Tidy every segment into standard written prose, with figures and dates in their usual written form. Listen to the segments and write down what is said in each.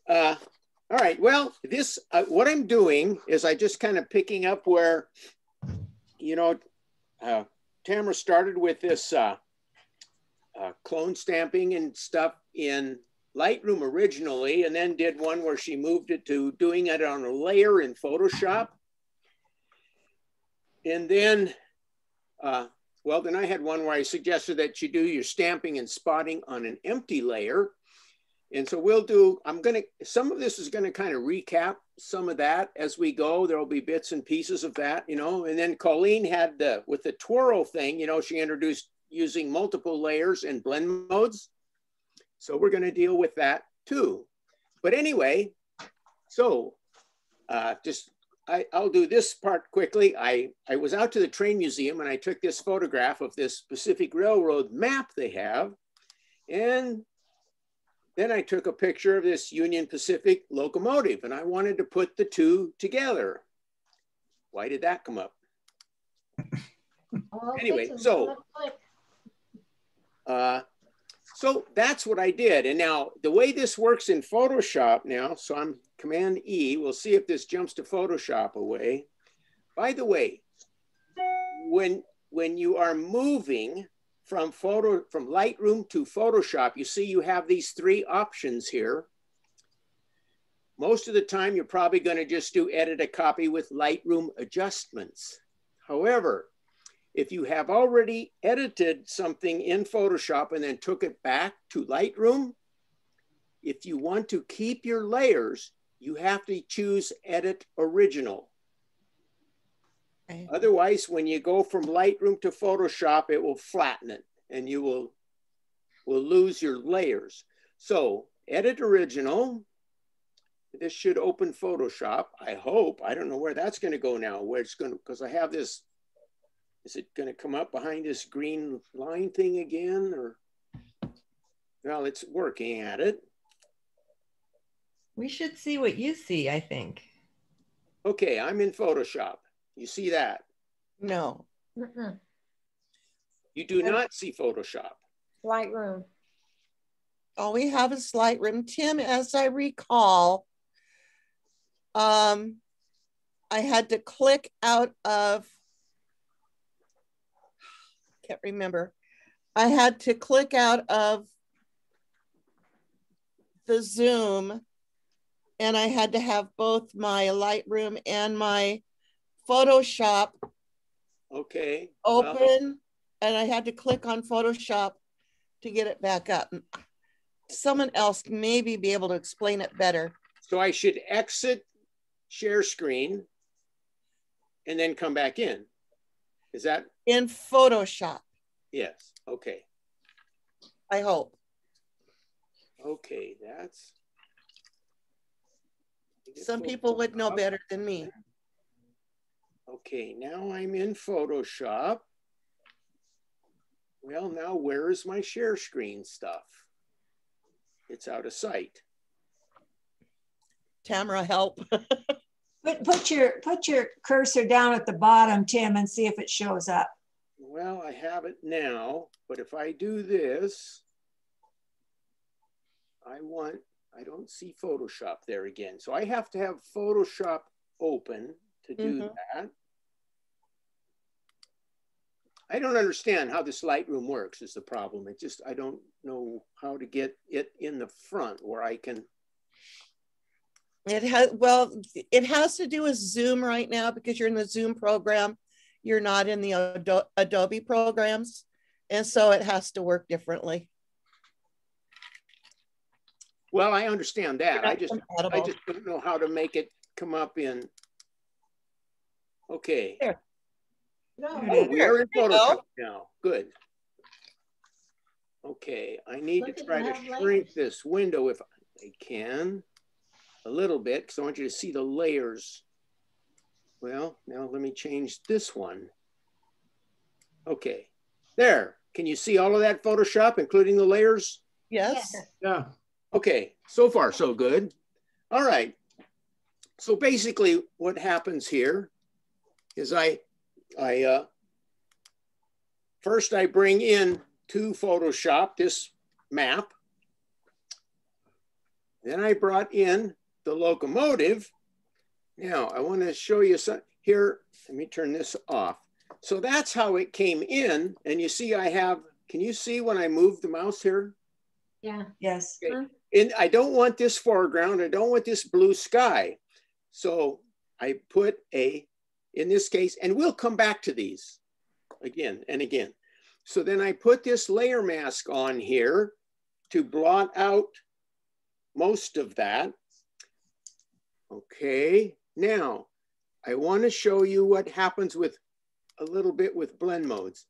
All right, well, this, what I'm doing is I just kind of picking up where, you know, Tamara started with this clone stamping and stuff in Lightroom originally, and then did one where she moved it to doing it on a layer in Photoshop. And then, well, then I had one where I suggested that you do your stamping and spotting on an empty layer. And so we'll do, some of this is gonna kind of recap some of that as we go. There'll be bits and pieces of that, you know, and then Colleen had with the twirl thing, you know, she introduced using multiple layers and blend modes. So we're gonna deal with that too. But anyway, so I'll do this part quickly. I was out to the train museum and I took this photograph of this Pacific Railroad map they have. And then I took a picture of this Union Pacific locomotive and I wanted to put the two together. Why did that come up? Anyway, so that's what I did. And now the way this works in Photoshop now, so I'm Command E, we'll see if this jumps to Photoshop away. By the way, when you are moving from Lightroom to Photoshop, you see you have these three options here. Most of the time, you're probably going to just do edit a copy with Lightroom adjustments. However, if you have already edited something in Photoshop and then took it back to Lightroom, if you want to keep your layers, you have to choose Edit Original. Okay. Otherwise, when you go from Lightroom to Photoshop, it will flatten it and you will lose your layers. So Edit Original, this should open Photoshop, I hope. I don't know where that's gonna go now, where it's gonna, because I have this, is it gonna come up behind this green line thing again, or? Well, it's working at it. We should see what you see, I think. Okay, I'm in Photoshop. You see that? No. You do not see Photoshop. Lightroom. All we have is Lightroom. Tim, as I recall, I had to click out of, can't remember. I had to click out of the Zoom and I had to have both my Lightroom and my Photoshop open, and I had to click on Photoshop to get it back up. Someone else maybe be able to explain it better. So I should exit share screen and then come back in. Is that? In Photoshop. Yes, okay. I hope. Okay, that's. Some people would know better than me. Okay, now I'm in Photoshop. Well, now where is my share screen stuff? It's out of sight. Tamara, help. Put your cursor down at the bottom, Tim, and see if it shows up. Well, I have it now, but if I do this, I don't see Photoshop there again. So I have to have Photoshop open to do that. I don't understand how this Lightroom works is the problem. It just, I don't know how to get it in the front where I can. It has to do with Zoom right now because you're in the Zoom program. You're not in the Adobe programs. And so it has to work differently. Well, I understand that. I just don't know how to make it come up in. Okay. There. No. Oh, we are in Photoshop now. Good. Okay, I need to try to shrink this window if I can a little bit because I want you to see the layers. Well, now let me change this one. Okay, there. Can you see all of that Photoshop, including the layers? Yes. Yeah. Okay, so far so good. All right. So basically what happens here is first I bring in to Photoshop this map. Then I brought in the locomotive. Now I want to show you some here. Let me turn this off. So that's how it came in. And you see I have, can you see when I move the mouse here? Yeah. Yes. Okay. And I don't want this foreground. I don't want this blue sky. So I put in this case, and we'll come back to these again and again. So then I put this layer mask on here to blot out most of that. Okay, now I want to show you what happens with a little bit with blend modes.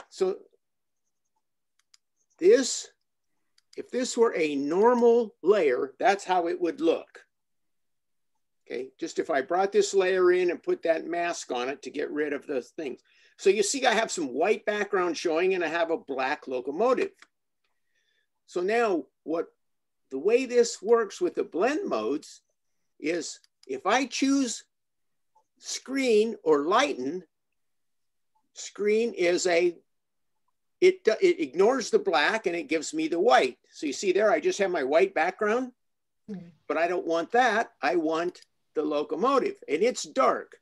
So this, if this were a normal layer, that's how it would look. Okay, just if I brought this layer in and put that mask on it to get rid of those things. So you see I have some white background showing and I have a black locomotive. So now the way this works with the blend modes is if I choose screen or lighten, screen is it ignores the black and it gives me the white. So you see there, I just have my white background, but I don't want that. I want the locomotive and it's dark.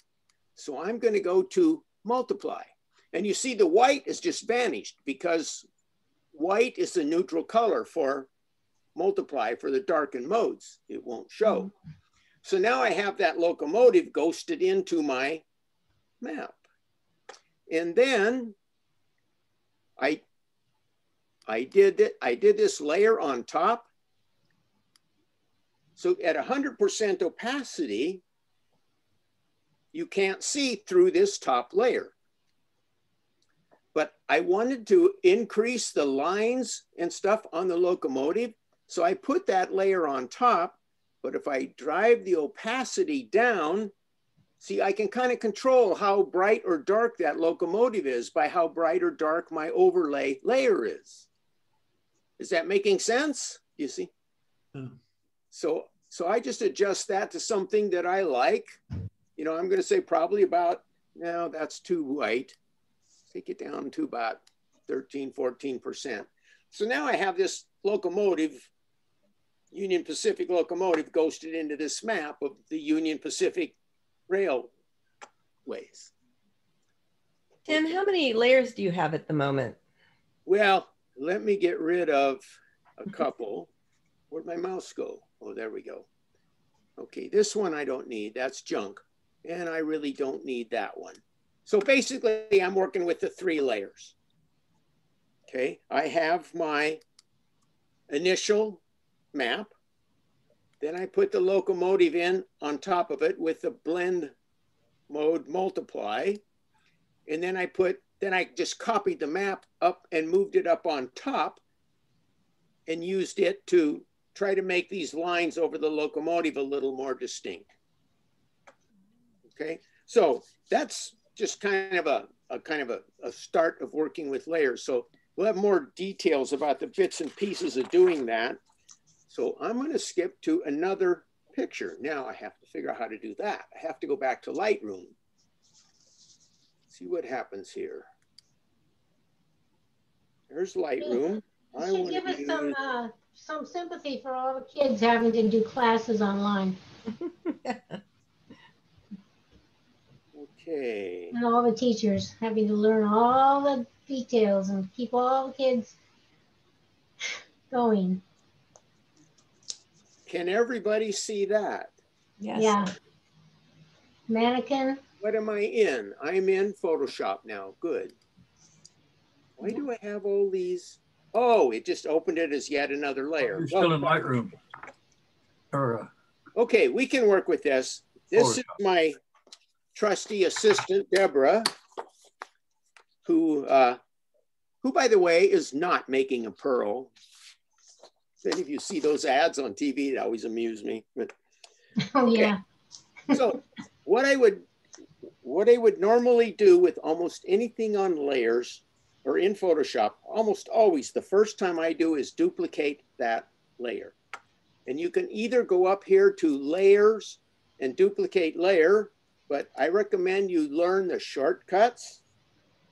So I'm going to go to multiply. And you see the white is just vanished because white is the neutral color for multiply for the darkened modes. It won't show. So now I have that locomotive ghosted into my map. And then I did this layer on top. So at 100% opacity, you can't see through this top layer. But I wanted to increase the lines and stuff on the locomotive. So I put that layer on top, but if I drive the opacity down, see, I can kind of control how bright or dark that locomotive is by how bright or dark my overlay layer is. Is that making sense? You see? So I just adjust that to something that I like. You know, I'm going to say probably about, no, that's too white. Take it down to about 13, 14%. So now I have this locomotive, Union Pacific locomotive ghosted into this map of the Union Pacific railways. Tim, how many layers do you have at the moment? Well, let me get rid of a couple. Where'd my mouse go? Oh, there we go. Okay, this one I don't need, that's junk. And I really don't need that one. So basically I'm working with the 3 layers. Okay, I have my initial map. Then I put the locomotive in on top of it with the blend mode multiply. And then I just copied the map up and moved it up on top and used it to try to make these lines over the locomotive a little more distinct. Okay, so that's just kind of a start of working with layers. So we'll have more details about the bits and pieces of doing that. So I'm going to skip to another picture. Now I have to figure out how to do that. I have to go back to Lightroom. See what happens here. There's Lightroom. You should give us some sympathy for all the kids having to do classes online. Okay. And all the teachers having to learn all the details and keep all the kids going. Can everybody see that? Yes. Yeah. Mannequin. What am I in? I'm in Photoshop now. Good. Why do I have all these? Oh, it just opened it as yet another layer. You're still in Lightroom. Okay, we can work with this. This is my trusty assistant, Deborah, who by the way, is not making a pearl. If any of you see those ads on TV, it always amuse me. But, Oh, yeah. So what I would normally do with almost anything on layers or in Photoshop, almost always the first time I do is duplicate that layer. And you can either go up here to layers and duplicate layer, but I recommend you learn the shortcuts.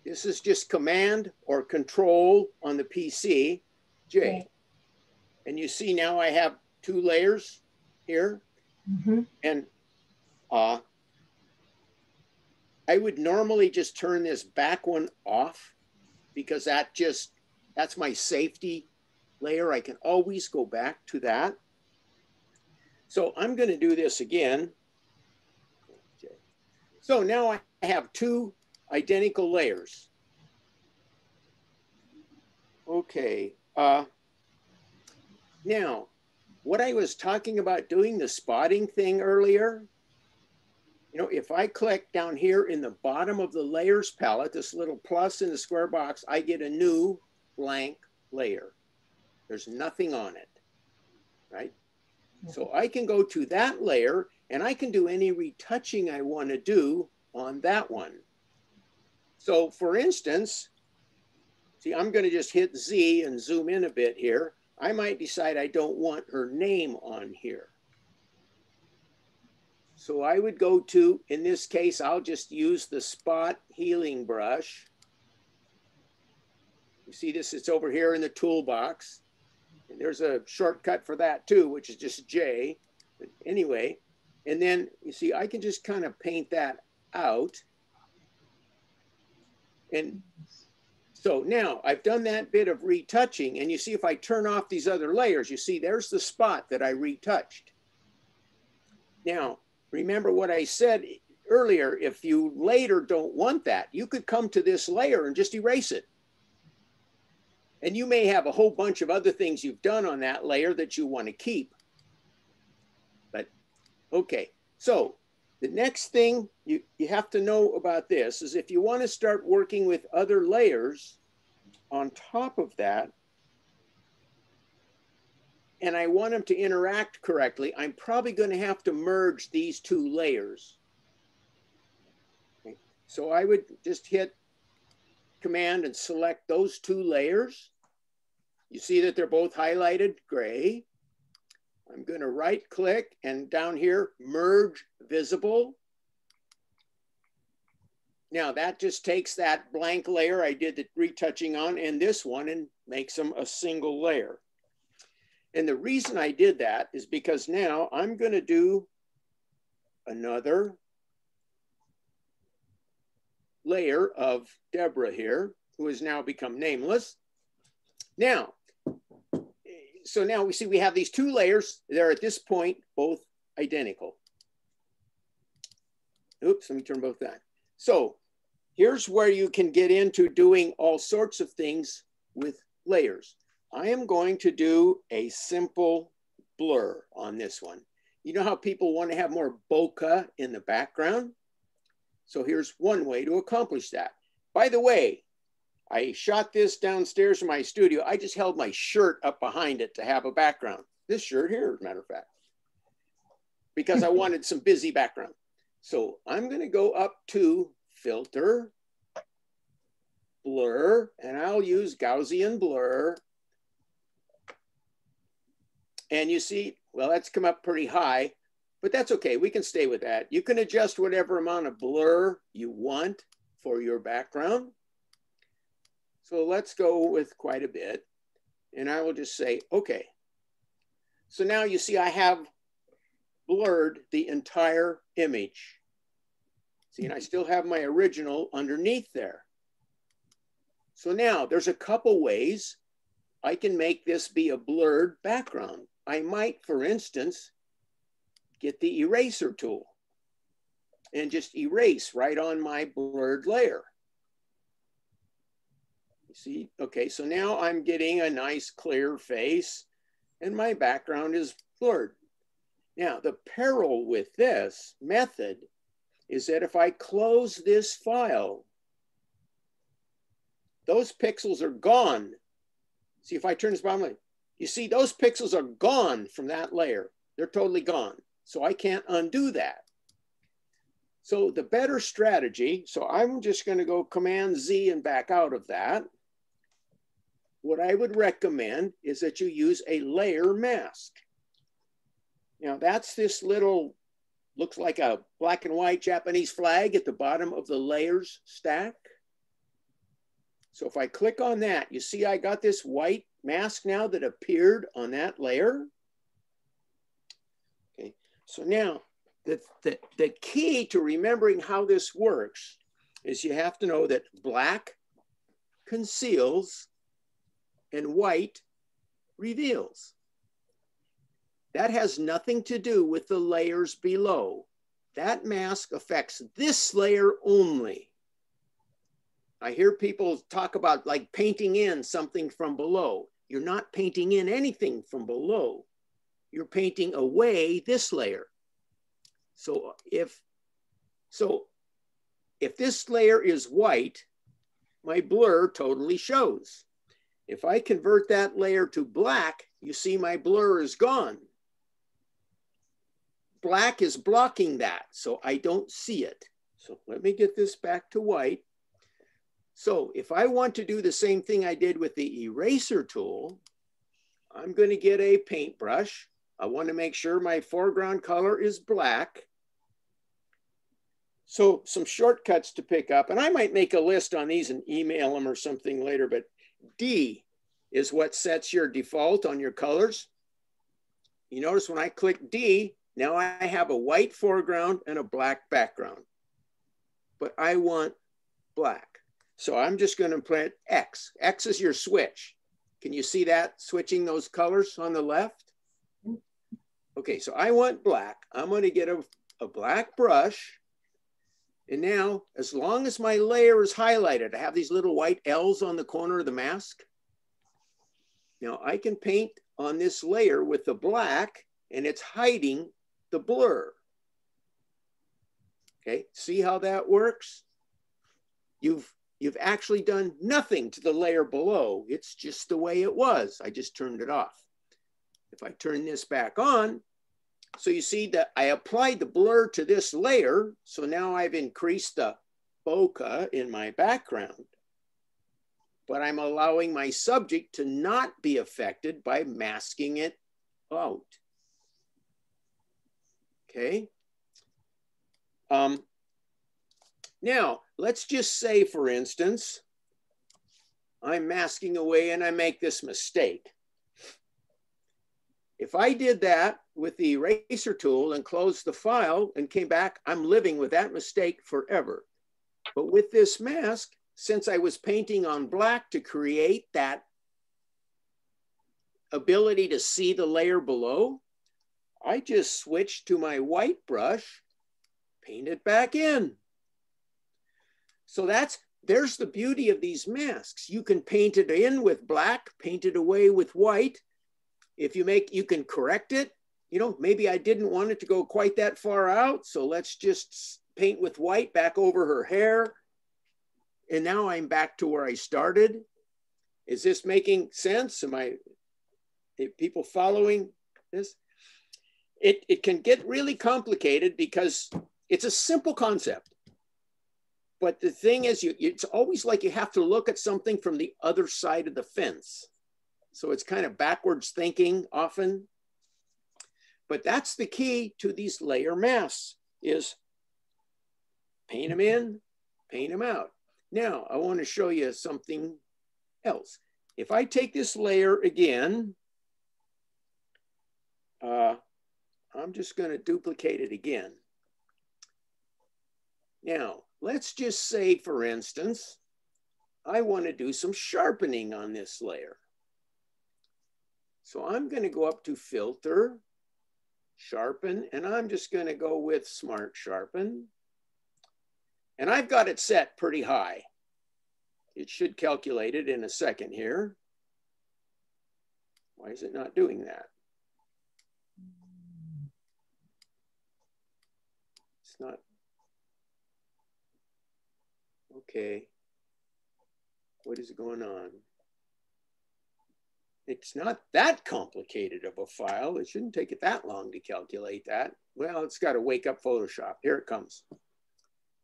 This is just Command or Control on the PC, J. Okay. And you see now I have two layers here. And I would normally just turn this back one off because that's my safety layer. I can always go back to that. So I'm going to do this again. Okay. So now I have two identical layers. Okay. Now, what I was talking about doing the spotting thing earlier, you know, if I click down here in the bottom of the layers palette, this little plus in the square box, I get a new blank layer. There's nothing on it, right? So I can go to that layer and I can do any retouching I want to do on that one. So for instance, see, I'm going to just hit Z and zoom in a bit here. I might decide I don't want her name on here. So I would go to, in this case, I'll just use the spot healing brush. You see this, it's over here in the toolbox. And there's a shortcut for that too, which is just J. But anyway, and then you see, I can just kind of paint that out. And so now I've done that bit of retouching, and you see if I turn off these other layers, you see there's the spot that I retouched. Now, remember what I said earlier, if you later don't want that, you could come to this layer and just erase it. And you may have a whole bunch of other things you've done on that layer that you want to keep. But okay, so the next thing you have to know about this is if you want to start working with other layers on top of that, and I want them to interact correctly, I'm probably going to have to merge these two layers. Okay. So I would just hit Command and select those two layers. You see that they're both highlighted gray. I'm going to right click and down here, merge visible. Now that just takes that blank layer I did the retouching on and this one and makes them a single layer. And the reason I did that is because now I'm going to do another layer of Deborah here, who has now become nameless. Now, so now we see we have these two layers. They're at this point both identical. Oops, let me turn both on. So here's where you can get into doing all sorts of things with layers. I am going to do a simple blur on this one. You know how people want to have more bokeh in the background? So here's one way to accomplish that. By the way, I shot this downstairs in my studio. I just held my shirt up behind it to have a background. This shirt here, as a matter of fact, because I wanted some busy background. So I'm going to go up to Filter, Blur, and I'll use Gaussian Blur. And you see, well, that's come up pretty high, but that's okay. We can stay with that. You can adjust whatever amount of blur you want for your background. So let's go with quite a bit. And I will just say, okay. So now you see I have blurred the entire image. See, and I still have my original underneath there. So now there's a couple ways I can make this be a blurred background. I might, for instance, get the eraser tool and just erase right on my blurred layer. You see, okay, so now I'm getting a nice clear face and my background is blurred. Now, the peril with this method is that if I close this file, those pixels are gone. See, if I turn this bottom, you see those pixels are gone from that layer. They're totally gone. So I can't undo that. So the better strategy, so I'm just going to go Command Z and back out of that. What I would recommend is that you use a layer mask. Now that's this little, looks like a black and white Japanese flag at the bottom of the layers stack. So if I click on that, you see I got this white mask now that appeared on that layer. So now the key to remembering how this works is you have to know that black conceals and white reveals. That has nothing to do with the layers below. That mask affects this layer only. I hear people talk about like painting in something from below. You're not painting in anything from below. You're painting away this layer. So if this layer is white, my blur totally shows. If I convert that layer to black, you see my blur is gone. Black is blocking that, so I don't see it. So let me get this back to white. So if I want to do the same thing I did with the eraser tool, I'm going to get a paintbrush. I want to make sure my foreground color is black. So some shortcuts to pick up, and I might make a list on these and email them or something later, but D is what sets your default on your colors. You notice when I click D, now I have a white foreground and a black background, but I want black. So I'm just going to print X. X is your switch. Can you see that switching those colors on the left? Okay, so I want black. I'm going to get a black brush. And now, as long as my layer is highlighted, I have these little white L's on the corner of the mask. Now I can paint on this layer with the black, and it's hiding the blur. Okay, see how that works? You've actually done nothing to the layer below. It's just the way it was. I just turned it off. If I turn this back on, so you see that I applied the blur to this layer. So now I've increased the bokeh in my background, but I'm allowing my subject to not be affected by masking it out. Okay. Now, let's just say, for instance, I'm masking away and I make this mistake. If I did that with the eraser tool and closed the file and came back, I'm living with that mistake forever. But with this mask, since I was painting on black to create that ability to see the layer below, I just switched to my white brush, paint it back in. So there's the beauty of these masks. You can paint it in with black, paint it away with white. If you can correct it. You know, maybe I didn't want it to go quite that far out, so let's just paint with white back over her hair. And now I'm back to where I started. Is this making sense? Are people following this? It can get really complicated because it's a simple concept. But the thing is, it's always like you have to look at something from the other side of the fence. So it's kind of backwards thinking often. But that's the key to these layer masks, is paint them in, paint them out. Now, I want to show you something else. If I take this layer again, I'm just going to duplicate it again. Now, let's just say, for instance, I want to do some sharpening on this layer. So I'm going to go up to Filter, Sharpen, and I'm just going to go with Smart Sharpen. And I've got it set pretty high. It should calculate it in a second here. Why is it not doing that? It's not. Okay. What is going on? It's not that complicated of a file. It shouldn't take it that long to calculate that. Well, it's got to wake up Photoshop. Here it comes.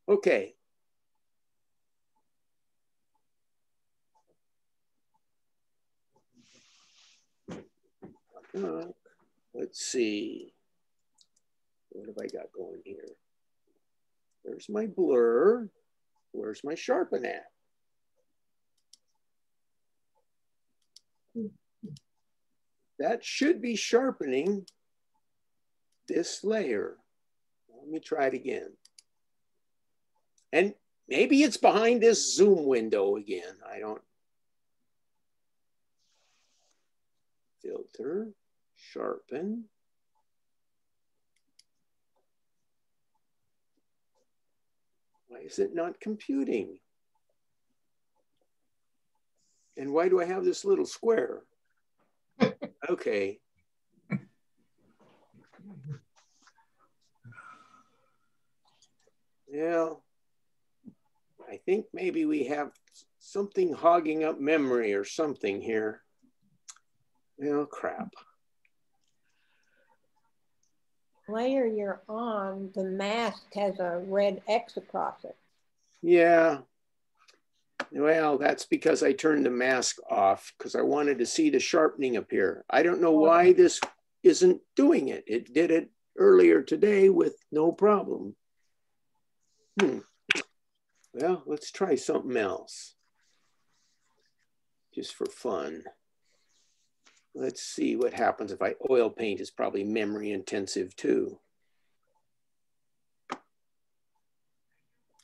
Okay. Let's see. What have I got going here? There's my blur. Where's my sharpen at? That should be sharpening this layer. Let me try it again. And maybe it's behind this zoom window again. I don't. Filter, sharpen. Why is it not computing? And why do I have this little square? Okay. Well, I think maybe we have something hogging up memory or something here. Well, crap. Layer you're on, the mask has a red X across it. Yeah. Well, that's because I turned the mask off because I wanted to see the sharpening appear. I don't know why this isn't doing it. It did it earlier today with no problem. Well, let's try something else. Just for fun. Let's see what happens if I oil paint. Is probably memory intensive too.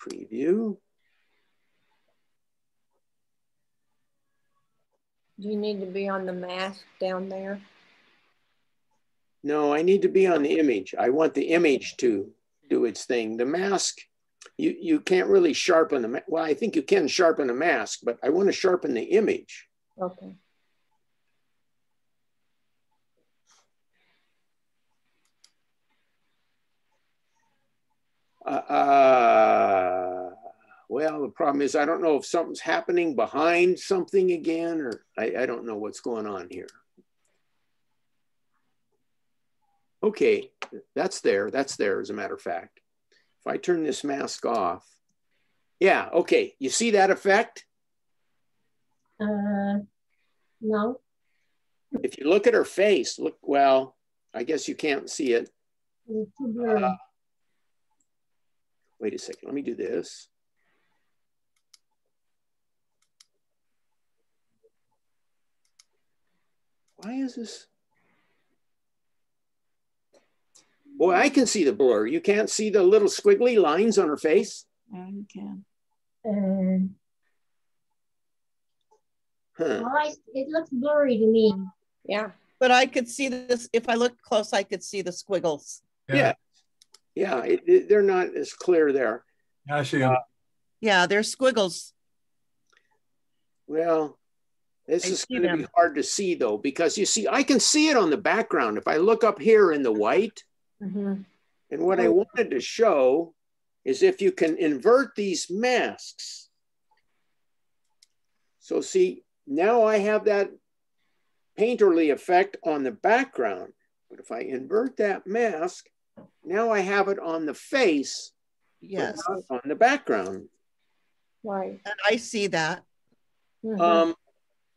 Preview. Do you need to be on the mask down there? No, I need to be on the image. I want the image to do its thing. The mask, you can't really sharpen the, well, I think you can sharpen a mask, but I want to sharpen the image. Okay. Well, the problem is I don't know if something's happening behind something again, or I don't know what's going on here. Okay, that's there as a matter of fact. If I turn this mask off, yeah, okay, you see that effect? No. If you look at her face, look, well, I guess you can't see it. It's too blurry. Wait a second, let me do this. Why is this? Boy, I can see the blur. You can't see the little squiggly lines on her face? Yeah, you can. Huh. Well, it looks blurry to me. Yeah. But I could see this, if I looked close, I could see the squiggles. Yeah, they're not as clear there. I see them. Yeah, there's squiggles. Well, this I is see going to them. be hard to see though, because you see, I can see it on the background. If I look up here in the white, Mm-hmm. and what I wanted to show is if you can invert these masks. So see, now I have that painterly effect on the background, but if I invert that mask, now I have it on the face, Yes. but not on the background. Right. And I see that. Mhm.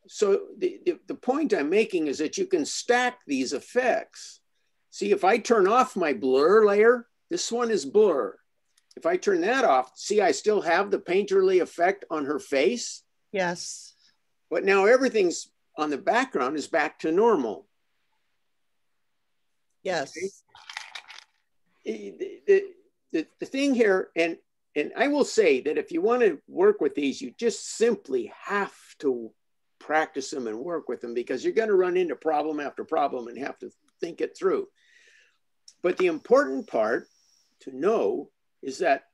So the point I'm making is that you can stack these effects. See, if I turn off my blur layer, this one is blur. If I turn that off, see, I still have the painterly effect on her face, Yes. but now everything's on the background is back to normal. Yes. Okay? The thing here, and I will say that if you want to work with these, you just simply have to practice them and work with them, because you're going to run into problem after problem and have to think it through. But the important part to know is that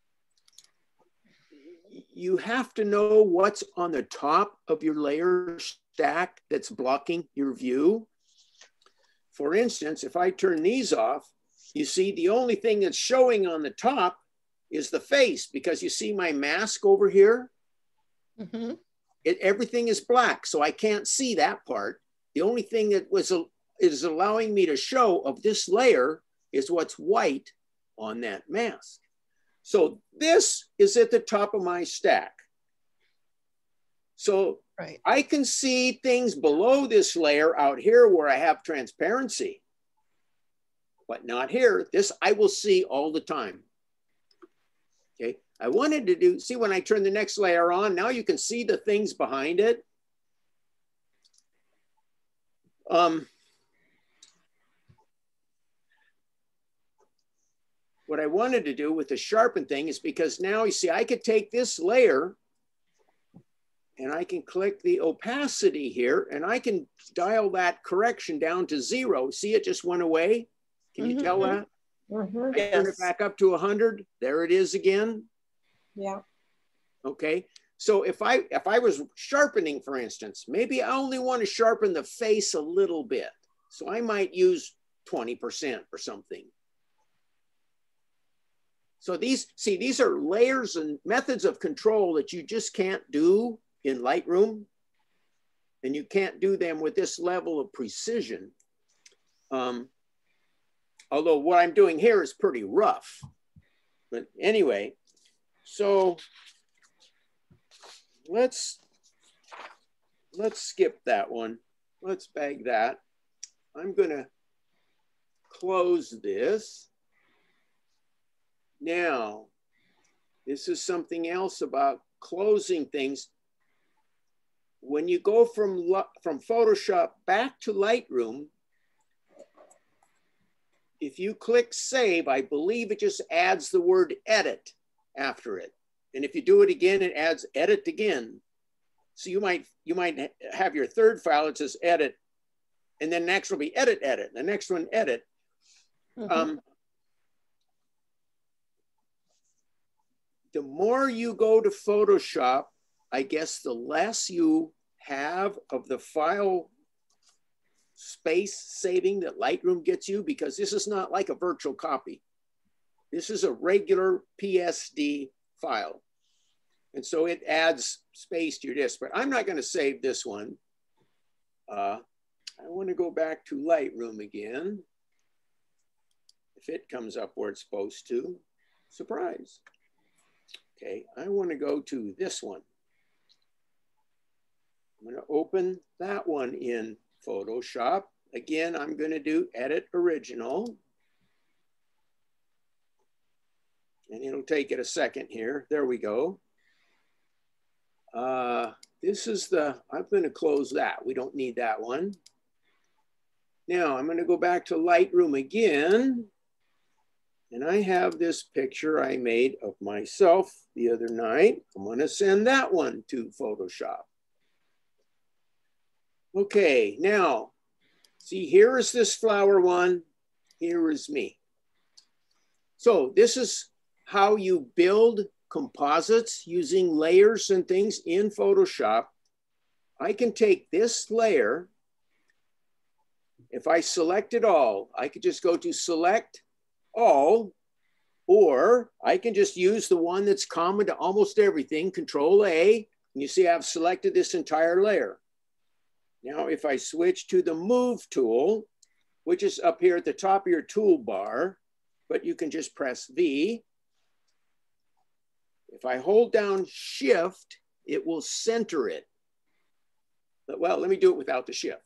you have to know what's on the top of your layer stack that's blocking your view. For instance, if I turn these off, you see the only thing that's showing on the top is the face, because you see my mask over here. Mm-hmm. Everything is black, so I can't see that part. The only thing that is allowing me to show of this layer is what's white on that mask. So this is at the top of my stack. So Right. I can see things below this layer out here where I have transparency, but not here. This I will see all the time. Okay, I wanted to see when I turn the next layer on, now you can see the things behind it. what I wanted to do with the sharpen thing is because now you see, I could take this layer and I can click the opacity here and I can dial that correction down to 0. See, it just went away. Can you tell that? Mhm. I turn it back up to 100. There it is again. Yeah. Okay. So if I was sharpening, for instance, maybe I only want to sharpen the face a little bit. So I might use 20% or something. So these are layers and methods of control that you just can't do in Lightroom. And you can't do them with this level of precision. Although what I'm doing here is pretty rough. But anyway, so let's skip that one. Let's bag that. I'm gonna close this. Now, this is something else about closing things. When you go from Photoshop back to Lightroom, if you click save, I believe it just adds the word edit after it. And if you do it again, it adds edit again. So you might have your third file, it says edit, and then next will be edit, edit, the next one edit. The more you go to Photoshop, I guess the less you have of the file space saving that Lightroom gets you, because this is not like a virtual copy. This is a regular PSD file. And so it adds space to your disk, but I'm not going to save this one. I want to go back to Lightroom again. If it comes up where it's supposed to, surprise. Okay, I want to go to this one. I'm going to open that one in Photoshop. Again, I'm going to do Edit Original. And it'll take it a second here. There we go. This is I'm going to close that. We don't need that one. Now I'm going to go back to Lightroom again. And I have this picture I made of myself the other night. I'm going to send that one to Photoshop. Okay, now, see, here is this flower one. Here is me. So this is how you build composites using layers and things in Photoshop. I can take this layer. If I select it all, I could just go to Select All, or I can just use the one that's common to almost everything, Control A, and you see I've selected this entire layer. Now, if I switch to the Move tool, which is up here at the top of your toolbar, but you can just press V. If I hold down Shift, it will center it. But, well, let me do it without the Shift.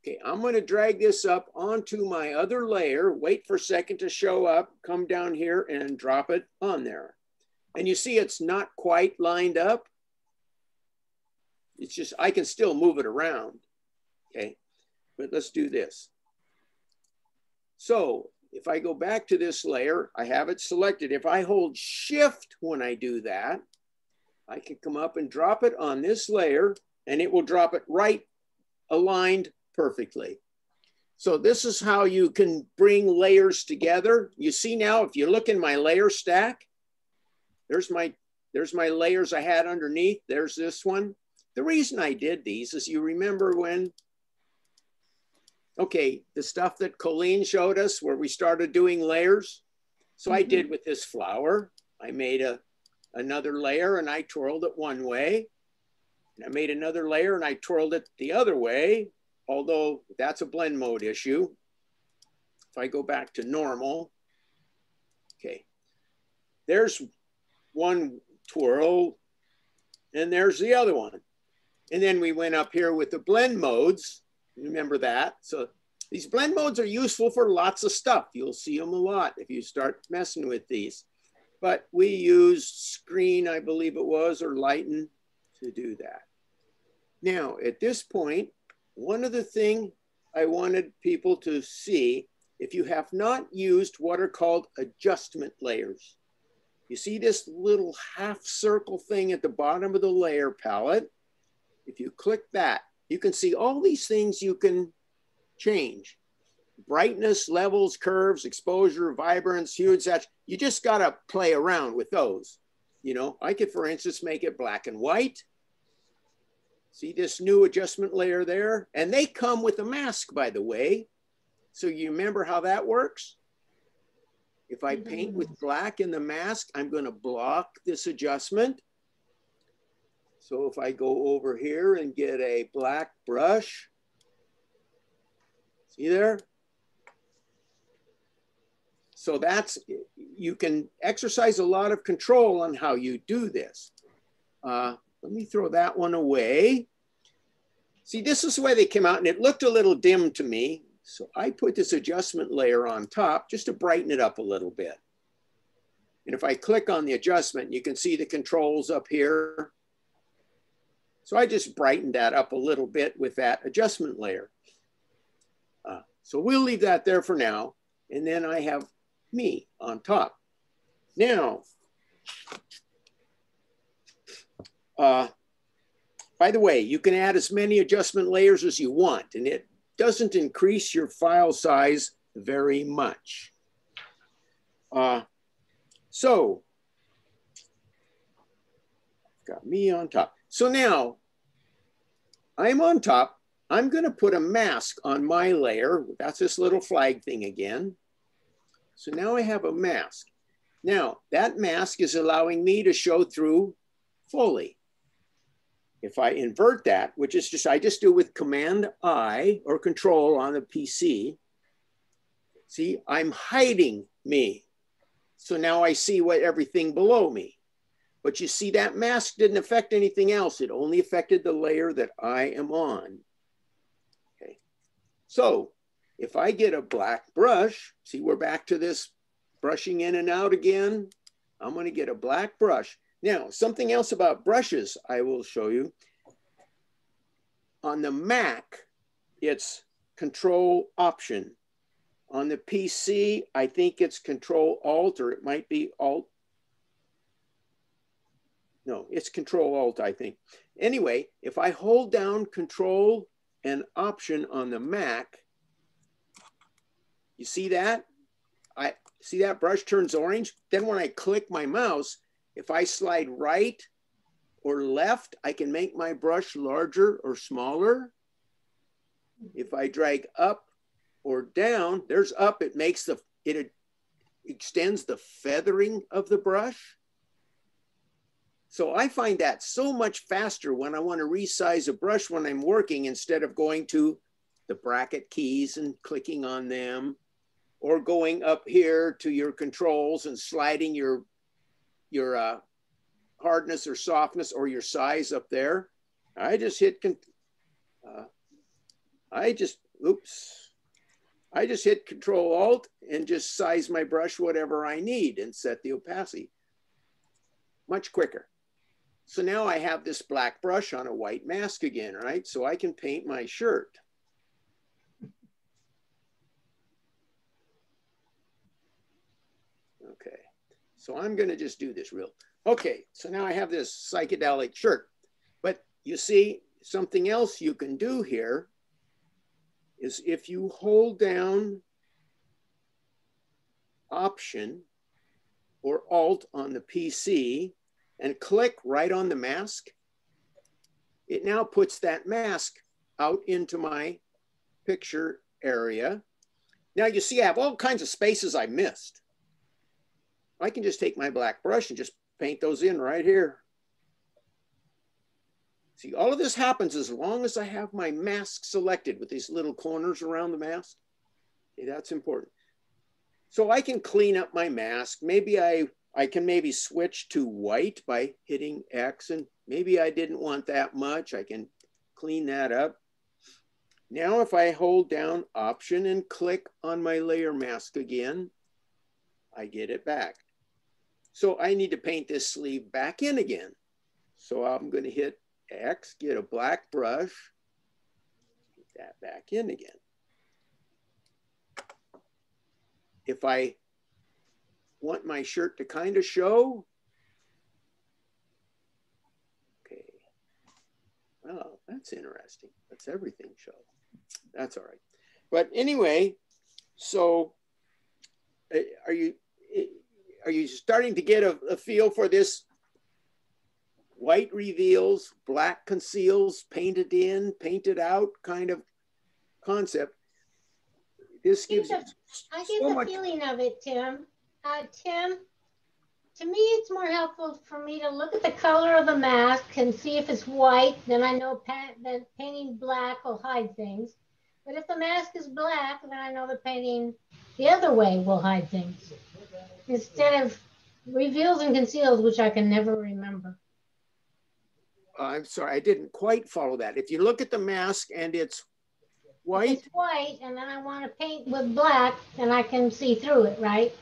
Okay, I'm going to drag this up onto my other layer, wait for a second to show up, come down here and drop it on there. And you see it's not quite lined up. It's just, I can still move it around, okay? But let's do this. So if I go back to this layer, I have it selected. If I hold Shift when I do that, I can come up and drop it on this layer and it will drop it right aligned perfectly. So this is how you can bring layers together. You see now, if you look in my layer stack, there's my layers I had underneath. There's this one. The reason I did these is, you remember when, okay, the stuff that Colleen showed us where we started doing layers. So I did with this flower. I made another layer and I twirled it one way. And I made another layer and I twirled it the other way, although that's a blend mode issue. If I go back to normal, okay, there's one twirl and there's the other one. And then we went up here with the blend modes. Remember that? So these blend modes are useful for lots of stuff. You'll see them a lot if you start messing with these. But we used Screen, I believe it was, or Lighten to do that. Now, at this point, one of the things I wanted people to see if you have not used what are called adjustment layers. You see this little half circle thing at the bottom of the layer palette? If you click that, you can see all these things you can change. Brightness, levels, curves, exposure, vibrance, hue, and such. You just gotta play around with those. You know, I could, for instance, make it black and white. See this new adjustment layer there? And they come with a mask, by the way. So you remember how that works? If I paint with black in the mask, I'm gonna block this adjustment. So if I go over here and get a black brush, see there? So that's, you can exercise a lot of control on how you do this. Let me throw that one away. See, this is the way they came out and it looked a little dim to me. So I put this adjustment layer on top just to brighten it up a little bit. And if I click on the adjustment, you can see the controls up here. So I just brightened that up a little bit with that adjustment layer. So we'll leave that there for now. And then I have me on top. Now, by the way, you can add as many adjustment layers as you want, and it doesn't increase your file size very much. So, got me on top. So now, I'm on top. I'm gonna put a mask on my layer. That's this little flag thing again. So now I have a mask. Now, that mask is allowing me to show through fully. If I invert that, which is just, I just do with Command I or Control on the PC, see, I'm hiding me. So now I see what everything below me. But you see that mask didn't affect anything else. It only affected the layer that I am on. Okay. So if I get a black brush, see, we're back to this brushing in and out again. I'm going to get a black brush. Now, something else about brushes I will show you. On the Mac, it's Control Option. On the PC, I think it's Control Alt, or it might be Alt. No, it's Control Alt, I think. Anyway, if I hold down Control and Option on the Mac, you see that? I see that brush turns orange. Then when I click my mouse, if I slide right or left, I can make my brush larger or smaller. If I drag up or down, there's up, it makes it extends the feathering of the brush. So I find that so much faster when I want to resize a brush when I'm working, instead of going to the bracket keys and clicking on them, or going up here to your controls and sliding your hardness or softness or your size up there. I just hit, I just hit Control Alt and just size my brush whatever I need and set the opacity. Much quicker. So now I have this black brush on a white mask again, right? So I can paint my shirt. Okay, so I'm gonna just do this real. Okay, so now I have this psychedelic shirt, but you see something else you can do here is if you hold down Option or Alt on the PC and click right on the mask, it now puts that mask out into my picture area. Now you see I have all kinds of spaces I missed. I can just take my black brush and just paint those in right here. See, all of this happens as long as I have my mask selected with these little corners around the mask. Okay, that's important. So I can clean up my mask. Maybe I can maybe switch to white by hitting X, and maybe I didn't want that much. I can clean that up. Now if I hold down Option and click on my layer mask again, I get it back. So I need to paint this sleeve back in again. So I'm going to hit X, get a black brush, get that back in again. if I want my shirt to kind of show, okay, well, that's interesting. Let's everything show. That's all right. But anyway, so are you starting to get a feel for this? White reveals, black conceals, painted in, painted out kind of concept. This gives I get so the much feeling of it, Tim. Tim, to me, it's more helpful for me to look at the color of the mask and see if it's white. Then I know that painting black will hide things. But if the mask is black, then I know that painting the other way will hide things. Instead of reveals and conceals, which I can never remember. I'm sorry, I didn't quite follow that. If you look at the mask and it's white. If it's white, and then I want to paint with black, then I can see through it, right?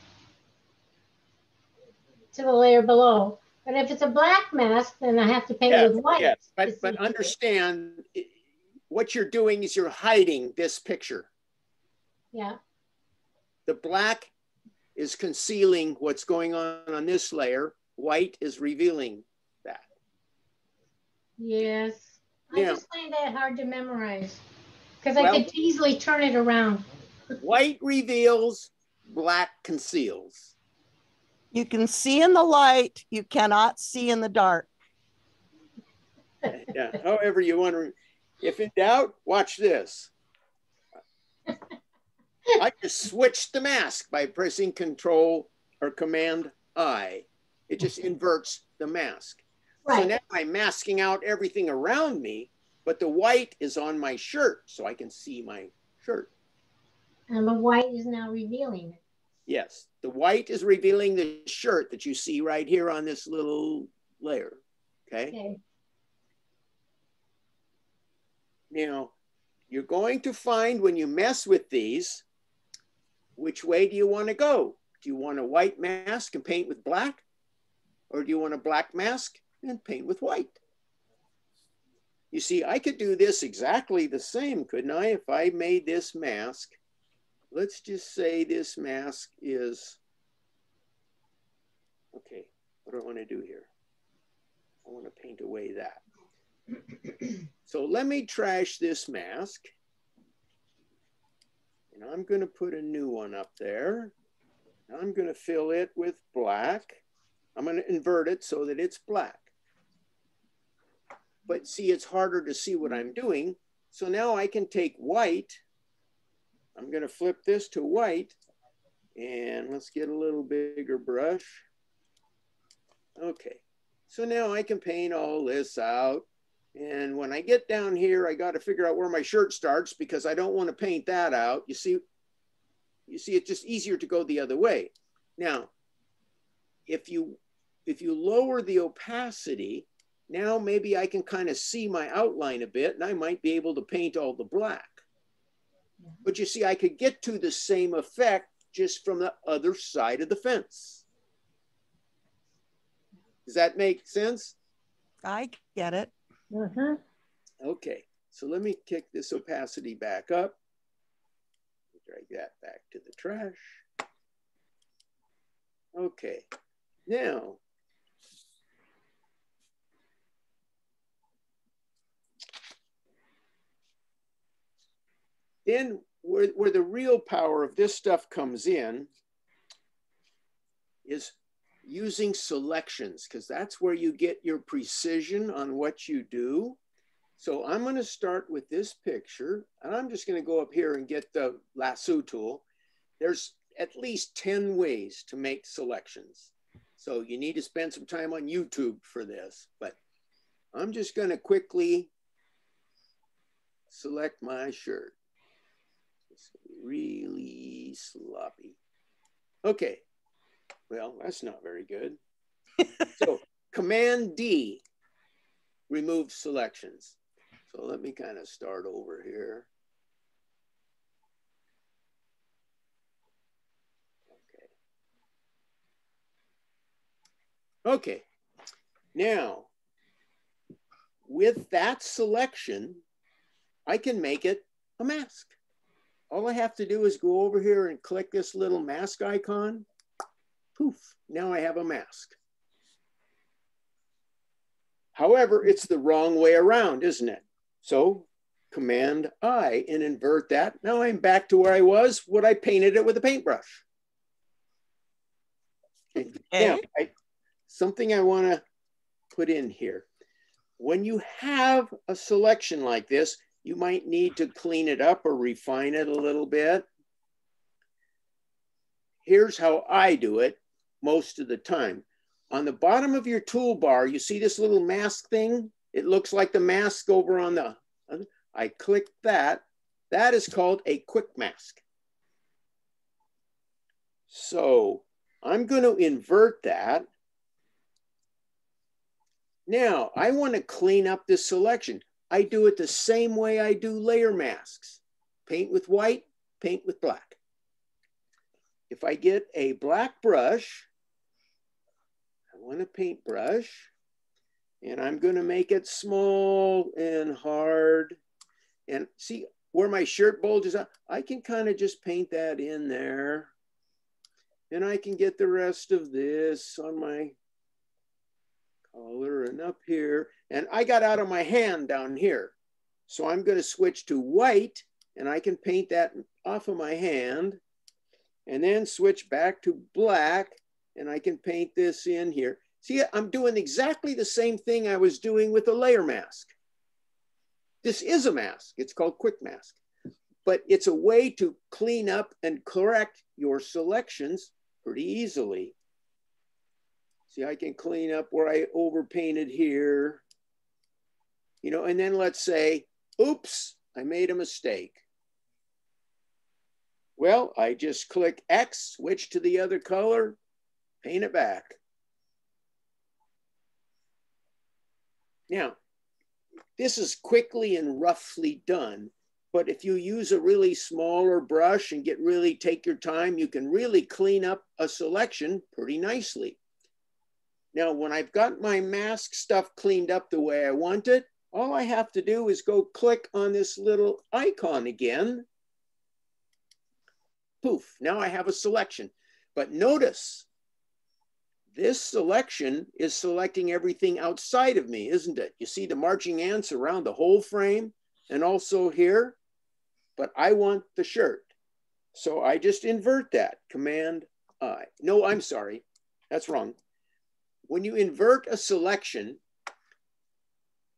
To the layer below. But if it's a black mask, then I have to paint with white. Yes, but understand what you're doing is you're hiding this picture. Yeah. The black is concealing what's going on this layer. White is revealing that. Yes. I Yeah. just find that hard to memorize because I could easily turn it around. White reveals, black conceals. You can see in the light, you cannot see in the dark. Yeah, however you want to. If in doubt, watch this. I just switched the mask by pressing Control or Command I. It just inverts the mask. Right. So now I'm masking out everything around me, but the white is on my shirt, so I can see my shirt. And the white is now revealing it. Yes, the white is revealing the shirt that you see right here on this little layer. Okay. Now, you're going to find when you mess with these, which way do you want to go? Do you want a white mask and paint with black? Or do you want a black mask and paint with white? You see, I could do this exactly the same, couldn't I? If I made this mask, let's just say this mask is, okay, what do I want to do here? I want to paint away that. So let me trash this mask. And I'm going to put a new one up there. I'm going to fill it with black. I'm going to invert it so that it's black. But see, it's harder to see what I'm doing. So now I can take white. I'm going to flip this to white. And let's get a little bigger brush. Okay. So now I can paint all this out. And when I get down here, I got to figure out where my shirt starts because I don't want to paint that out. You see, it's just easier to go the other way. Now, if you lower the opacity, now maybe I can kind of see my outline a bit and I might be able to paint all the black. But you see, I could get to the same effect just from the other side of the fence. Does that make sense? I get it. Mm-hmm. Okay, so let me kick this opacity back up. Drag that back to the trash. Okay, now, then where the real power of this stuff comes in is using selections, because that's where you get your precision on what you do. So I'm going to start with this picture, and I'm just going to go up here and get the lasso tool. There's at least 10 ways to make selections. So you need to spend some time on YouTube for this, but I'm just going to quickly select my shirt. It's really sloppy. Okay. Well, that's not very good. So Command D removes selections. So let me kind of start over here. Okay. Okay. Now, with that selection, I can make it a mask. all I have to do is go over here and click this little mask icon. Poof, now I have a mask. However, it's the wrong way around, isn't it? So Command I and invert that. Now I'm back to where I was when I painted it with a paintbrush. And now, something I want to put in here. When you have a selection like this, you might need to clean it up or refine it a little bit. Here's how I do it most of the time. On the bottom of your toolbar, you see this little mask thing? It looks like the mask over on the, I click that. That is called a quick mask. So I'm going to invert that. Now I want to clean up this selection. I do it the same way I do layer masks. Paint with white, paint with black. If I get a black brush, I want a paintbrush, and I'm going to make it small and hard. And see where my shirt bulges out? I can kind of just paint that in there. And I can get the rest of this on my collar and up here. And I got out of my hand down here. So I'm going to switch to white, and I can paint that off of my hand, and then switch back to black, and I can paint this in here. See, I'm doing exactly the same thing I was doing with a layer mask. This is a mask. It's called quick mask, but it's a way to clean up and correct your selections pretty easily. See, I can clean up where I overpainted here, you know, and then let's say, oops, I made a mistake. Well, I just click X, switch to the other color, paint it back. Now, this is quickly and roughly done, but if you use a really smaller brush and take your time, you can really clean up a selection pretty nicely. Now, when I've got my mask stuff cleaned up the way I want it, all I have to do is go click on this little icon again. Poof, now I have a selection. But notice, this selection is selecting everything outside of me, isn't it? You see the marching ants around the whole frame and also here, but I want the shirt. So I just invert that, Command I. No, I'm sorry, that's wrong. When you invert a selection,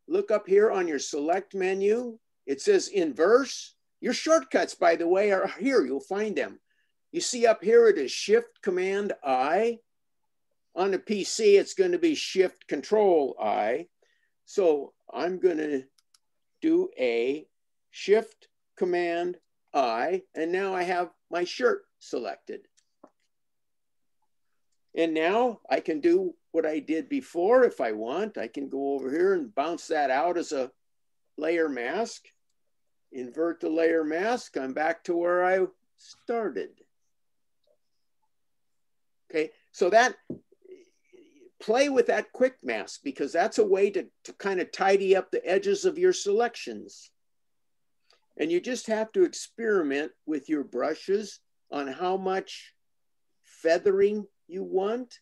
look up here on your select menu. It says inverse. Your shortcuts, by the way, are here. You'll find them. You see up here, it is Shift Command I. On the PC, it's going to be Shift Control I. So I'm going to do a Shift Command I, and now I have my shirt selected. And now I can do what I did before if I want. I can go over here and bounce that out as a layer mask, invert the layer mask, come back to where I started. Okay, so that, play with that quick mask because that's a way to kind of tidy up the edges of your selections. And you just have to experiment with your brushes on how much feathering you want.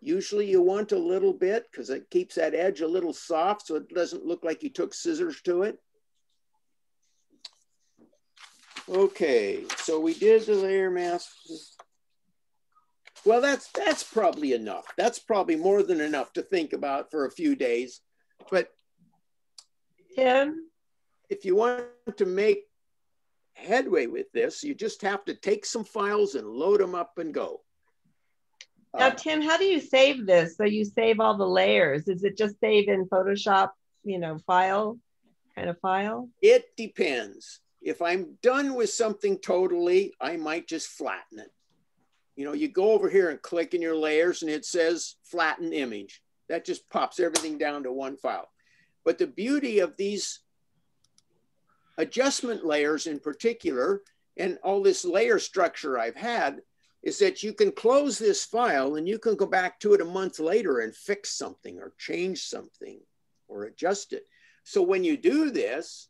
Usually you want a little bit because it keeps that edge a little soft so it doesn't look like you took scissors to it. Okay, so we did the layer mask. Well, that's probably enough. That's probably more than enough to think about for a few days. But Tim? If you want to make headway with this, you just have to take some files and load them up and go. Now, Tim, how do you save this? So you save all the layers. Is it just save in Photoshop, you know, file, kind of file? It depends. If I'm done with something totally, I might just flatten it. You know, you go over here and click in your layers and it says flatten image. That just pops everything down to one file. But the beauty of these adjustment layers in particular, and all this layer structure I've had, is that you can close this file and you can go back to it a month later and fix something or change something or adjust it. So when you do this,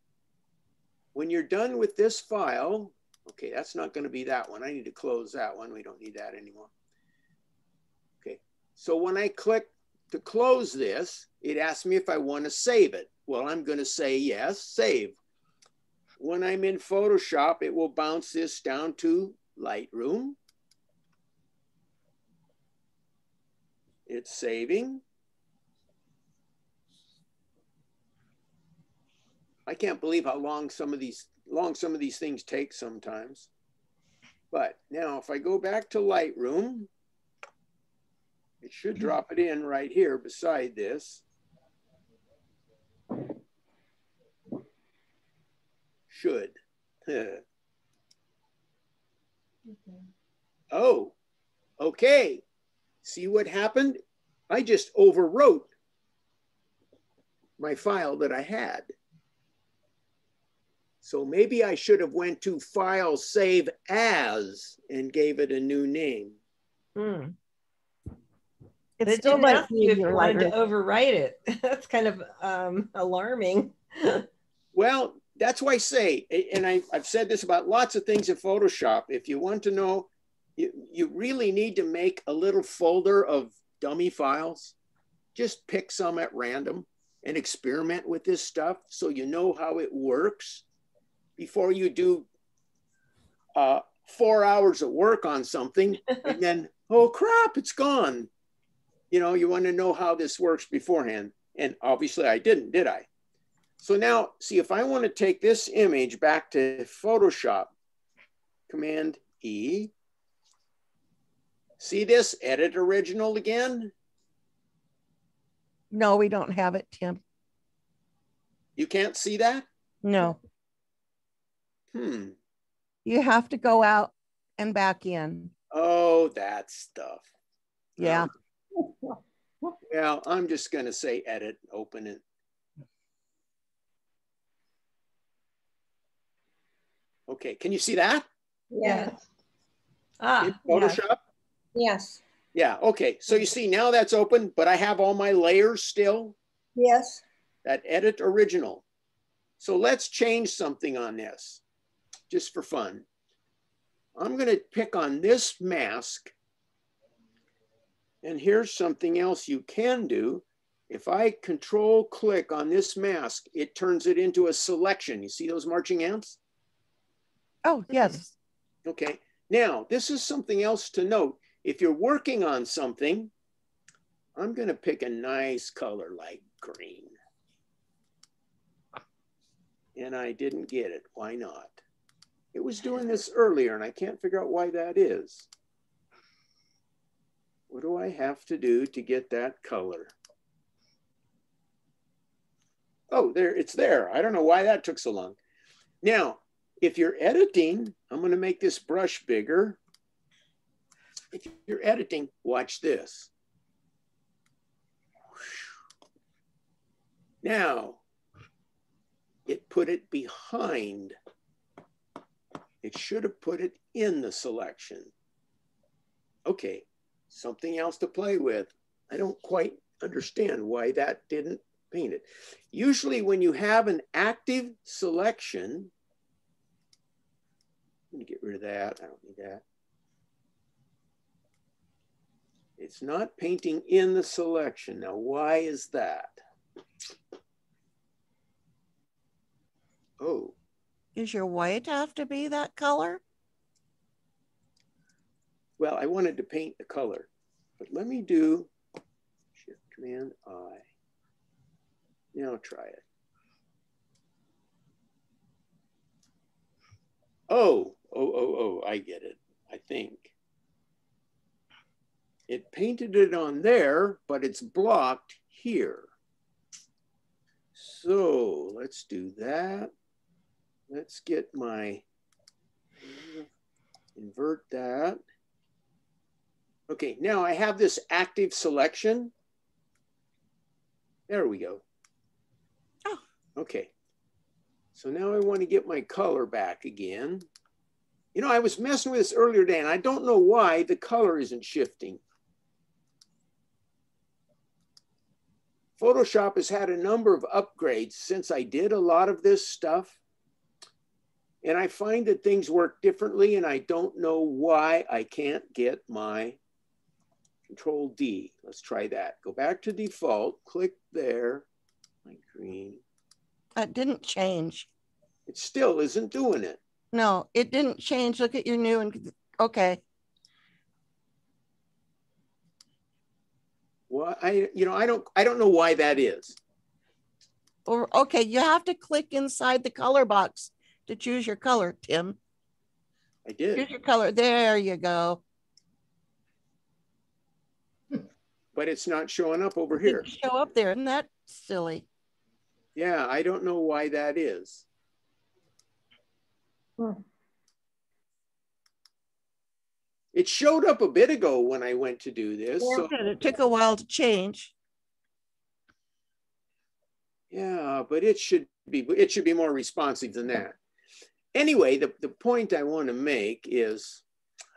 when you're done with this file, Okay, that's not going to be that one. I need to close that one. We don't need that anymore. Okay, so when I click to close this, it asks me if I want to save it. Well, I'm going to say yes, save. When I'm in Photoshop, it will bounce this down to Lightroom. It's saving. I can't believe how long some of these things take sometimes. But now if I go back to Lightroom, it should drop it in right here beside this. Should. Oh, okay. See what happened? I just overwrote my file that I had. So maybe I should have went to File, Save As, and gave it a new name. Hmm. It It still didn't might ask be you if in your you wanted to Lightroom. overwrite it. That's kind of alarming. Well, that's why I say, and I've said this about lots of things in Photoshop, if you want to know, you really need to make a little folder of dummy files. Just pick some at random and experiment with this stuff so you know how it works before you do 4 hours of work on something and then, oh crap, it's gone. You know, you want to know how this works beforehand. And obviously I didn't, did I? So now, see, if I want to take this image back to Photoshop, Command E, see this, edit original again? No, we don't have it, Tim. You can't see that? No. You have to go out and back in. Oh, that stuff. Yeah. Well, I'm just going to say edit, open it. Okay, can you see that? Yes. In Photoshop? Yes. Yeah, okay. So you see now that's open, but I have all my layers still. Yes. That edit original. So let's change something on this, just for fun. I'm going to pick on this mask. And here's something else you can do. If I control click on this mask, it turns it into a selection. You see those marching ants? Oh, yes. Okay. Now, this is something else to note. If you're working on something, I'm going to pick a nice color like green. And I didn't get it. Why not? It was doing this earlier and I can't figure out why that is. What do I have to do to get that color? Oh, there, it's there. I don't know why that took so long. Now, if you're editing, I'm going to make this brush bigger. If you're editing, watch this. Now, it put it behind. It should have put it in the selection. Okay, something else to play with. I don't quite understand why that didn't paint it. Usually when you have an active selection, let me get rid of that. I don't need that. It's not painting in the selection. Now, why is that? Oh. Is your white have to be that color? Well, I wanted to paint the color, but let me do Shift Command I. Now try it. Oh, I get it, I think. It painted it on there, but it's blocked here. So let's do that. Let's get my, invert that. Okay, now I have this active selection. There we go. Oh. Okay. So now I want to get my color back again. You know, I was messing with this earlier today and I don't know why the color isn't shifting. Photoshop has had a number of upgrades since I did a lot of this stuff. And I find that things work differently, and I don't know why I can't get my Control D. Let's try that. Go back to default, click there, my green. That didn't change. It still isn't doing it. No, it didn't change. Look at your new and okay. Well, I don't know why that is. Or okay, you have to click inside the color box to choose your color, Tim. I did. Choose your color. There you go. But it's not showing up over It here. didn't show up there. Isn't that silly? Yeah, I don't know why that is. It showed up a bit ago when I went to do this. Yeah, So, it took a while to change. yeah, but it should be more responsive than that. Anyway, the point I want to make is,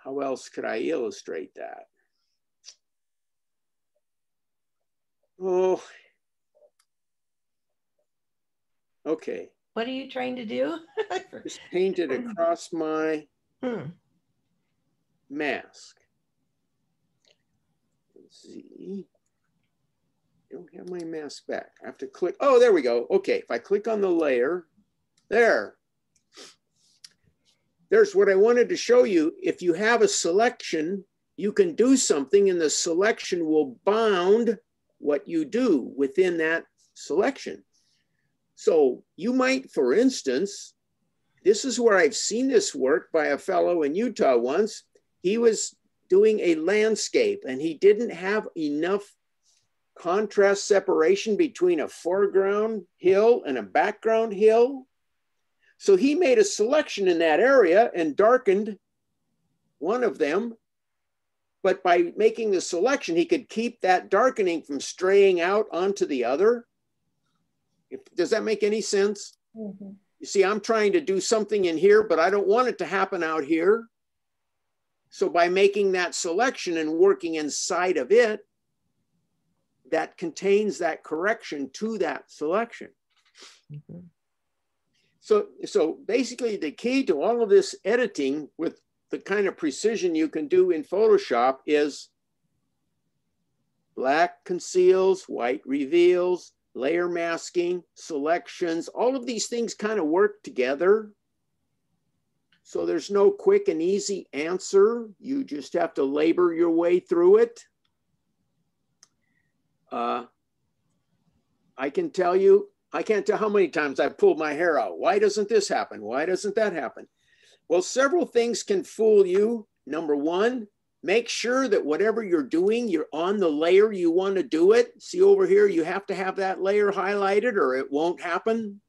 how else could I illustrate that? Oh, okay. What are you trying to do? Just paint it across my mask. Let's see. I don't have my mask back. I have to click. Oh, there we go. Okay, if I click on the layer, there's what I wanted to show you. If you have a selection, you can do something and the selection will bound what you do within that selection. So you might, for instance, this is where I've seen this work by a fellow in Utah once. He was doing a landscape and he didn't have enough contrast separation between a foreground hill and a background hill. So he made a selection in that area and darkened one of them. But by making the selection, he could keep that darkening from straying out onto the other. Does that make any sense? Mm-hmm. You see, I'm trying to do something in here, but I don't want it to happen out here. So by making that selection and working inside of it, that contains that correction to that selection. Mhm. So basically the key to all of this editing with the kind of precision you can do in Photoshop is black conceals, white reveals, layer masking, selections. All of these things kind of work together. So there's no quick and easy answer. You just have to labor your way through it. I can tell you, I can't tell how many times I've pulled my hair out. Why doesn't this happen? Why doesn't that happen? Well, several things can fool you. Number one, make sure that whatever you're doing, you're on the layer you want to do it. See over here, you have to have that layer highlighted or it won't happen.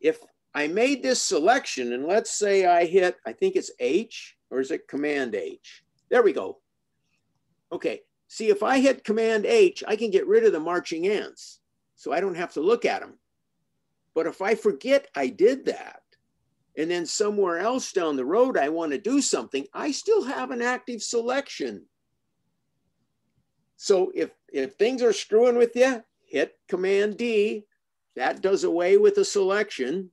If I made this selection and let's say I hit, I think it's H, or is it Command H? There we go. Okay, see if I hit Command H, I can get rid of the marching ants. So I don't have to look at them. But if I forget I did that, and then somewhere else down the road, I want to do something, I still have an active selection. So if things are screwing with you, hit Command D. That does away with the selection.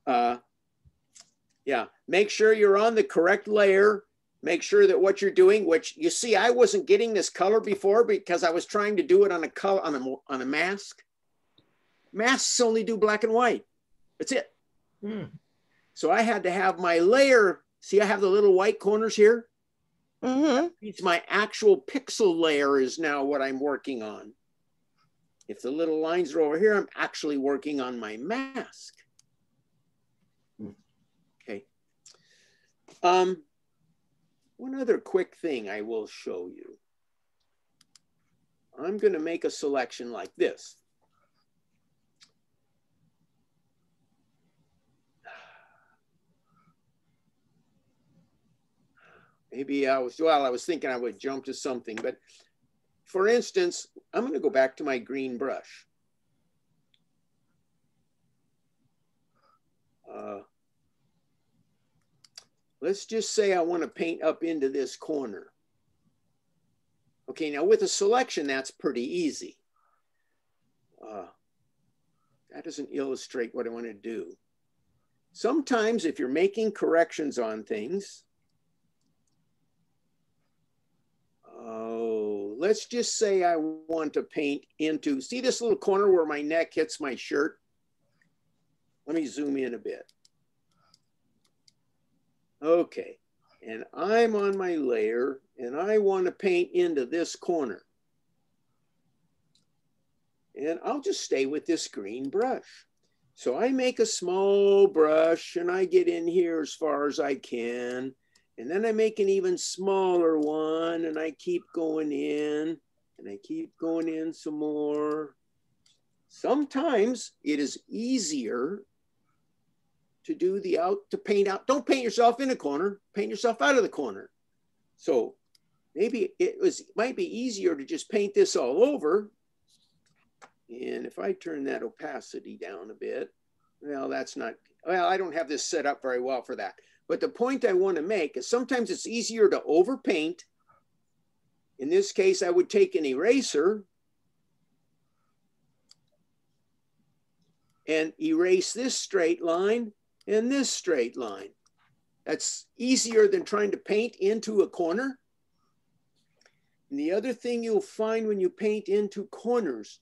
Yeah, make sure you're on the correct layer. Make sure that what you're doing, which you see, I wasn't getting this color before because I was trying to do it on a color on a mask. Masks only do black and white. That's it. So I had to have my layer. See, I have the little white corners here. It's my actual pixel layer is now what I'm working on. If the little lines are over here, I'm actually working on my mask. Okay. One other quick thing I will show you. I'm going to make a selection like this. Maybe I was thinking I would jump to something, but for instance, I'm going to go back to my green brush. Let's just say I want to paint up into this corner. Okay, now with a selection, that's pretty easy. That doesn't illustrate what I want to do. sometimes if you're making corrections on things, let's just say I want to paint into, see this little corner where my neck hits my shirt? Let me zoom in a bit. Okay, and I'm on my layer and I want to paint into this corner. And I'll just stay with this green brush. So I make a small brush and I get in here as far as I can. And then I make an even smaller one and I keep going in and I keep going in some more. Sometimes it is easier to do to paint out. Don't paint yourself in a corner, paint yourself out of the corner. So maybe might be easier to just paint this all over. And if I turn that opacity down a bit, well, that's not, well, I don't have this set up very well for that. But the point I want to make is sometimes it's easier to overpaint. In this case, I would take an eraser and erase this straight line and this straight line. That's easier than trying to paint into a corner. And the other thing you'll find when you paint into corners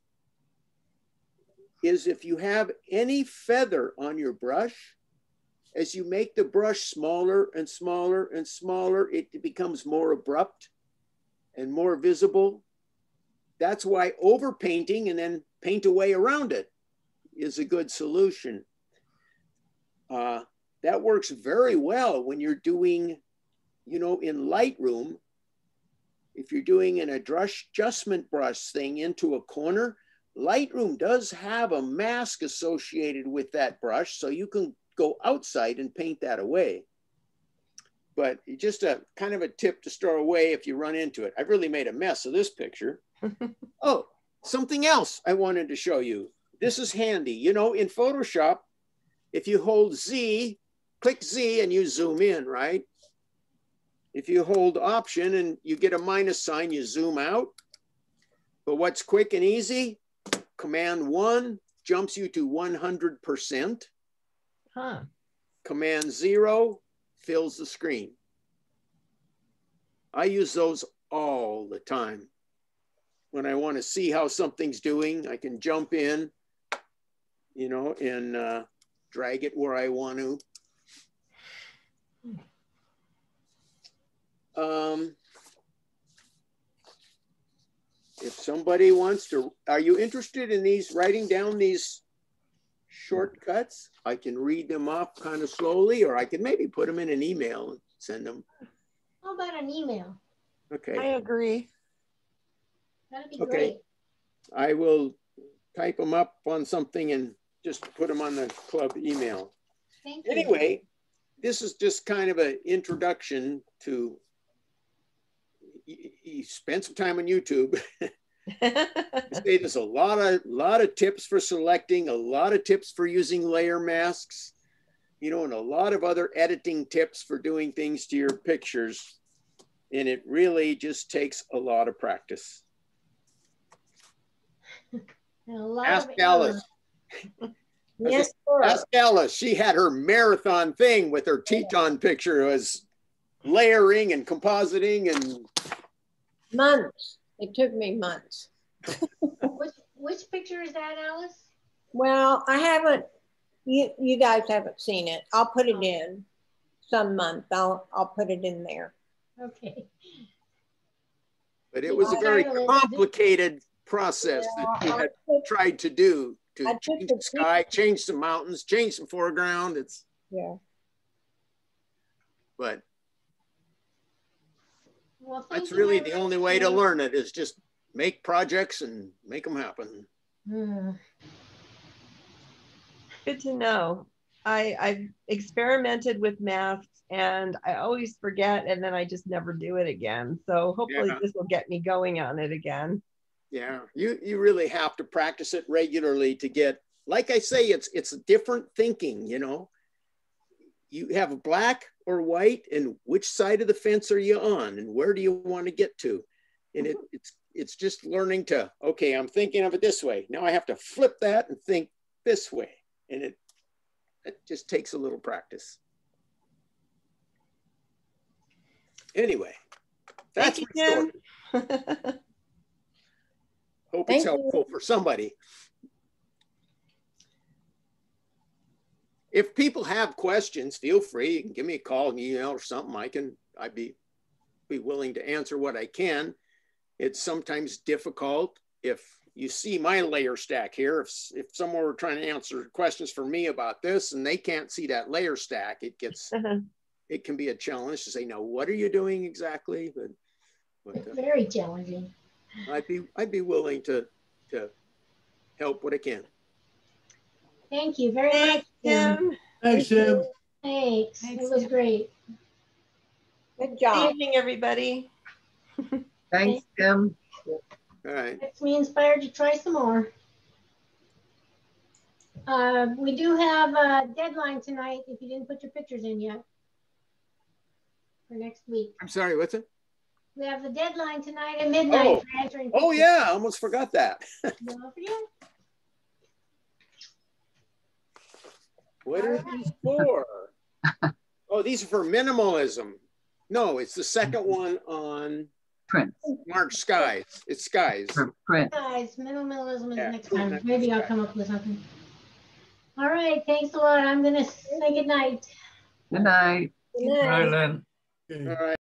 is if you have any feather on your brush, as you make the brush smaller and smaller and smaller, it becomes more abrupt and more visible. That's why overpainting and then paint away around it is a good solution. That works very well when you're doing, you know, in Lightroom, if you're doing an adjustment brush thing into a corner, Lightroom does have a mask associated with that brush, so you can go outside and paint that away. But just a kind of a tip to store away if you run into it. I've really made a mess of this picture. Oh, something else I wanted to show you. This is handy. You know, in Photoshop, if you hold Z, click Z and you zoom in, right? If you hold Option and you get a minus sign, you zoom out. But what's quick and easy? Command 1 jumps you to 100%. Huh. Command 0 fills the screen. I use those all the time. When I want to see how something's doing, I can jump in, you know, and drag it where I want to. If somebody wants to, are you interested in these, writing down these shortcuts? I can read them off kind of slowly, or I can maybe put them in an email and send them. How about an email? Okay. I agree. That'd be Okay. great. I will type them up on something and just put them on the club email. Thank you. Anyway, this is just kind of an introduction to, you spend some time on YouTube. There's a lot of tips for selecting, a lot of tips for using layer masks, you know, and a lot of other editing tips for doing things to your pictures. And it really just takes a lot of practice. And a lot Ask of Alice. Yes, sir. Ask Alice. She had her marathon thing with her Teton picture. It was layering and compositing and Months. It took me months. Which picture is that, Alice? Well, I haven't, you guys haven't seen it. I'll put it in some month. I'll put it in there. Okay. but it was a very complicated process that you had tried to do to change the sky, change some mountains, change some foreground. It's but Well, that's really the only way to learn it, is just make projects and make them happen. Good to know. I've experimented with masks and I always forget, and then I just never do it again. So hopefully this will get me going on it again. Yeah, you really have to practice it regularly to get, like I say, it's a different thinking, you know. You have black or white, and which side of the fence are you on, and where do you want to get to? And it's just learning to, okay, I'm thinking of it this way. Now I have to flip that and think this way. And It just takes a little practice. Anyway, that's Thank my you, story. Tim. Hope Thank it's helpful for somebody. If people have questions, feel free. You can give me a call, an email, or something. I'd be willing to answer what I can. It's sometimes difficult if you see my layer stack here. If someone were trying to answer questions for me about this and they can't see that layer stack, it gets it can be a challenge to say, now what are you doing exactly? But It's very challenging. I'd be willing to help what I can. Thank you very much, Thanks, Tim. Tim. Thanks, Tim. Thanks. Thanks, It was Tim. great. Good Good job. evening, everybody. Thanks, Tim. All right. Makes me inspired to try some more. We do have a deadline tonight if you didn't put your pictures in yet for next week. I'm sorry, what's it? We have the deadline tonight at midnight Oh. for answering Oh pictures. yeah, I almost forgot that. Don't forget. What are these for? Oh, these are for minimalism. No, it's the second one on Print. Smart Skies. It's skies. For print. Guys, minimalism is Yeah, next time. next Maybe I'll time. come up with something. All right, thanks a lot. I'm gonna say good night. Good night. Good night. Bye, Lynn. All right.